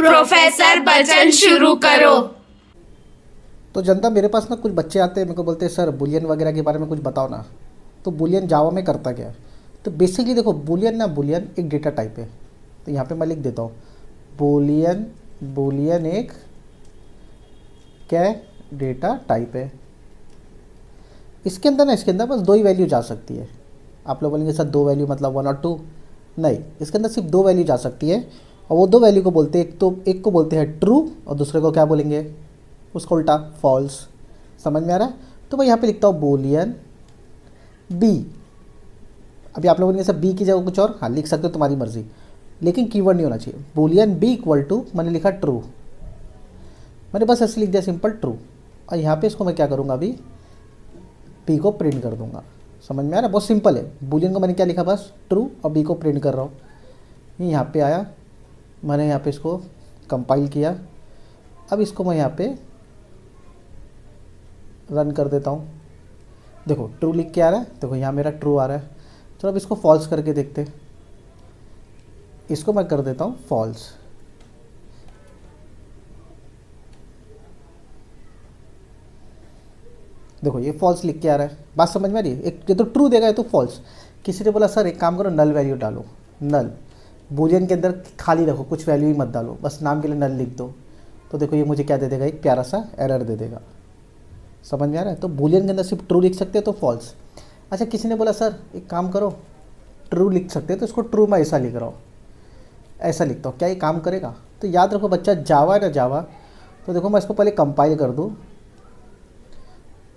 Professor Bachchan शुरू करो। तो जनता, मेरे पास ना कुछ बच्चे आते हैं, मेरे को बोलते हैं सर बुलियन वगैरह के बारे में कुछ बताओ ना। तो बुलियन जावा में करता क्या है? तो बेसिकली देखो, बुलियन एक डेटा टाइप है। तो यहाँ पे मैं लिख देता हूँ बुलियन एक क्या डेटा टाइप है। इसके अंदर बस दो ही वैल्यू जा सकती है। आप लोग बोलेंगे सर दो वैल्यू मतलब 1 और 2? नहीं, इसके अंदर सिर्फ दो वैल्यू जा सकती है। और वो दो वैल्यू को बोलते हैं, एक को बोलते हैं ट्रू और दूसरे को क्या बोलेंगे, उसको उल्टा फॉल्स। समझ में आ रहा है? तो मैं यहाँ पे लिखता हूँ बुलियन बी। अभी आप लोगों ने सब बी की जगह कुछ और लिख सकते हो, तुम्हारी मर्जी, लेकिन कीवर्ड नहीं होना चाहिए। बुलियन बी इक्वल टू, मैंने लिखा ट्रू, मैंने बस ऐसे लिख दिया सिंपल ट्रू। और यहाँ पे इसको मैं क्या करूँगा, अभी बी को प्रिंट कर दूंगा। समझ में आ रहा है? बहुत सिंपल है। बुलियन को मैंने क्या लिखा, बस ट्रू, और बी को प्रिंट कर रहा हूँ। यहाँ पे आया, मैंने यहाँ पे इसको कंपाइल किया। अब इसको मैं यहाँ पे रन कर देता हूँ। देखो ट्रू लिख के आ रहा है, देखो यहाँ मेरा ट्रू आ रहा है। चलो अब इसको फॉल्स करके देखते हैं। इसको मैं कर देता हूँ फॉल्स। देखो ये फॉल्स लिख के आ रहा है। बात समझ में आ रही है? एक ये तो ट्रू देगा, ये तो फॉल्स। किसी ने बोला सर एक काम करो, नल वैल्यू डालो। नल बुलियन के अंदर खाली रखो, कुछ वैल्यू ही मत डालो, बस नाम के लिए नल लिख दो। तो देखो ये मुझे क्या दे देगा, एक प्यारा सा एरर दे देगा। समझ में आ रहा है? तो बुलियन के अंदर सिर्फ ट्रू लिख सकते हैं तो फॉल्स। अच्छा, किसी ने बोला सर एक काम करो, ट्रू लिख सकते हैं, तो इसको ट्रू में ऐसा लिख रहा हूँ, ऐसा लिखता हूँ, क्या ये काम करेगा? तो याद रखो बच्चा, जावा है ना जावा, तो देखो मैं इसको पहले कंपाइल कर दूँ।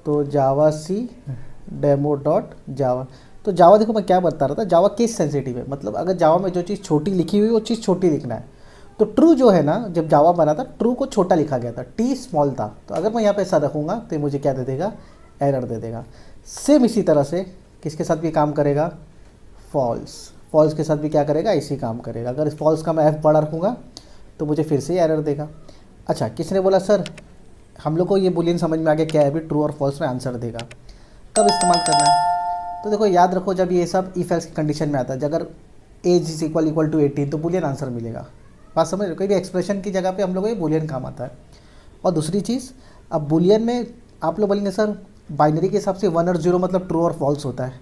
तो जावा सी डेमो डॉट जावा। तो जावा देखो मैं क्या बता रहा था, जावा केस सेंसिटिव है। मतलब अगर जावा में जो चीज़ छोटी लिखी हुई वो चीज़ छोटी लिखना है। तो ट्रू जो है ना, जब जावा बना था ट्रू को छोटा लिखा गया था, टी स्मॉल था। तो अगर मैं यहाँ पे ऐसा रखूँगा तो ये मुझे क्या दे देगा, एरर दे देगा। सेम इसी तरह से किसके साथ भी काम करेगा, फॉल्स। फॉल्स के साथ भी क्या करेगा, इसी काम करेगा। अगर फॉल्स का मैं एफ बड़ा रखूँगा तो मुझे फिर से एरर देगा। अच्छा, किसी ने बोला सर हम लोग को ये बुलियन समझ में आ गया क्या है, अभी ट्रू और फॉल्स में आंसर देगा, कब इस्तेमाल करना है? तो देखो याद रखो, जब ये सब इफ एल्स की कंडीशन में आता है, अगर एज इज इक्वल टू 18 तो बुलियन आंसर मिलेगा। बात समझ रहे हो? कोई भी एक्सप्रेशन की जगह पे हम लोग को ये बुलियन काम आता है। और दूसरी चीज़, अब बुलियन में आप लोग बोलेंगे सर बाइनरी के हिसाब से 1 और 0 मतलब ट्रू और फॉल्स होता है,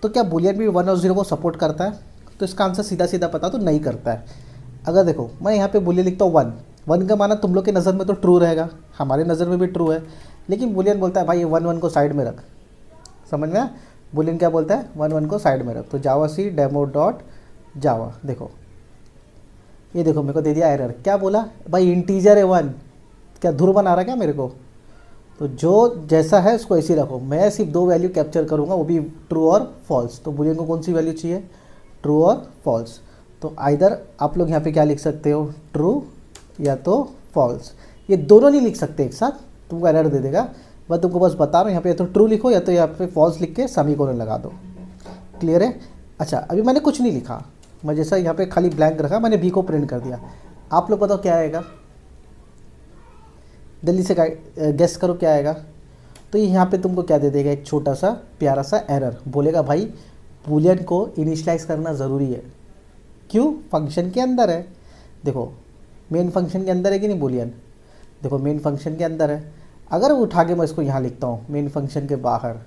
तो क्या बुलियन भी 1 और 0 को सपोर्ट करता है? तो इसका आंसर सीधा सीधा पता तो नहीं करता है। अगर देखो मैं यहाँ पे बुलियन लिखता हूँ 1 का माना तुम लोग की नज़र में तो ट्रू रहेगा, हमारे नज़र में भी ट्रू है, लेकिन बुलियन बोलता है भाई ये 1 को साइड में रख। समझ में आया? बुलियन क्या बोलता है, 1 को साइड में रख। तो जावा सी डेमो डॉट जावा, देखो ये देखो मेरे को दे दिया एरर। क्या बोला भाई, इंटीजर है 1, क्या धुर बना रहा क्या मेरे को? तो जो जैसा है उसको ऐसे ही रखो। मैं सिर्फ दो वैल्यू कैप्चर करूँगा, वो भी ट्रू और फॉल्स। तो बुलियन को कौन सी वैल्यू चाहिए, ट्रू और फॉल्स। तो आइदर आप लोग यहाँ पे क्या लिख सकते हो, ट्रू या तो फॉल्स। ये दोनों नहीं लिख सकते एक साथ, तुमको एरर दे देगा। मैं तुमको बस बता रहा हूँ, यहाँ पे या तो ट्रू लिखो या तो यहाँ पे फॉल्स लिख के सेमीकोलन लगा दो। क्लियर है? अच्छा, अभी मैंने कुछ नहीं लिखा, मैं जैसा यहाँ पे खाली ब्लैंक रखा, मैंने बी को प्रिंट कर दिया। आप लोग बताओ क्या आएगा, जल्दी से गेस करो क्या आएगा। तो ये यहाँ पे तुमको क्या दे देगा, एक छोटा सा प्यारा सा एरर। बोलेगा भाई बुलियन को इनिशियलाइज करना ज़रूरी है। क्यों? फंक्शन के अंदर है। देखो मेन फंक्शन के अंदर है कि नहीं बुलियन? देखो मेन फंक्शन के अंदर है। अगर उठा के मैं इसको यहाँ लिखता हूँ मेन फंक्शन के बाहर,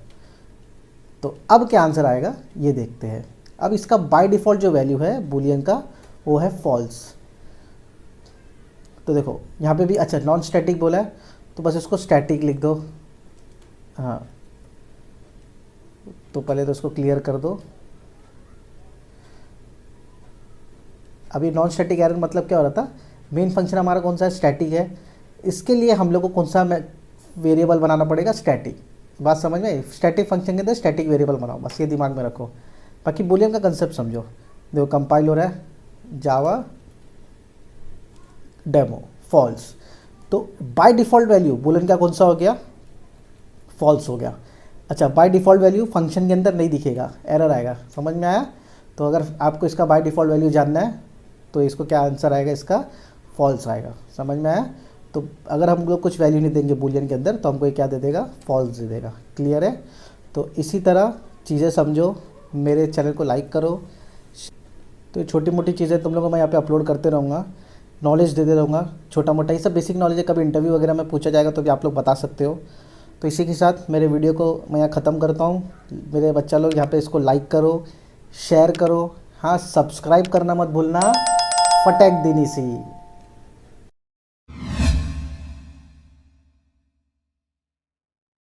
तो अब क्या आंसर आएगा ये देखते हैं। अब इसका बाय डिफ़ॉल्ट जो वैल्यू है बुलियन का वो है फॉल्स। तो देखो यहाँ पे भी, अच्छा नॉन स्टैटिक बोला है तो बस इसको स्टैटिक लिख दो। हाँ, तो पहले तो इसको क्लियर कर दो। अभी नॉन स्टैटिक एरर मतलब क्या हो रहा था, मेन फंक्शन हमारा कौन सा है, स्टैटिक है। इसके लिए हम लोग को कौन सा वेरिएबल बनाना पड़ेगा, स्टैटिक। बात समझ में? स्टैटिक फंक्शन के अंदर स्टैटिक वेरिएबल बनाओ, बस ये दिमाग में रखो। बाकी बुलियन का कंसेप्ट समझो। देखो कंपाइल हो रहा है, जावा डेमो फॉल्स। तो बाय डिफ़ॉल्ट वैल्यू बुलियन का कौन सा हो गया, फॉल्स हो गया। अच्छा, बाय डिफ़ॉल्ट वैल्यू फंक्शन के अंदर नहीं दिखेगा, एरर आएगा। समझ में आया? तो अगर आपको इसका बाय डिफ़ॉल्ट वैल्यू जानना है तो इसको क्या आंसर आएगा, इसका फॉल्स आएगा। समझ में आया? तो अगर हम लोग कुछ वैल्यू नहीं देंगे बुलियन के अंदर तो हमको ये क्या दे देगा, फॉल्स दे देगा। क्लियर है? तो इसी तरह चीज़ें समझो, मेरे चैनल को लाइक करो। तो छोटी मोटी चीज़ें तुम लोगों को मैं यहाँ पे अपलोड करते रहूँगा। नॉलेज दे रहूँगा, छोटा मोटा ये सब बेसिक नॉलेज है, कभी इंटरव्यू वगैरह में पूछा जाएगा तो भी आप लोग बता सकते हो। तो इसी के साथ मेरे वीडियो को मैं यहाँ ख़त्म करता हूँ। मेरे बच्चा लोग यहाँ पे इसको लाइक करो, शेयर करो, हाँ सब्सक्राइब करना मत भूलना। फटक देनी सी।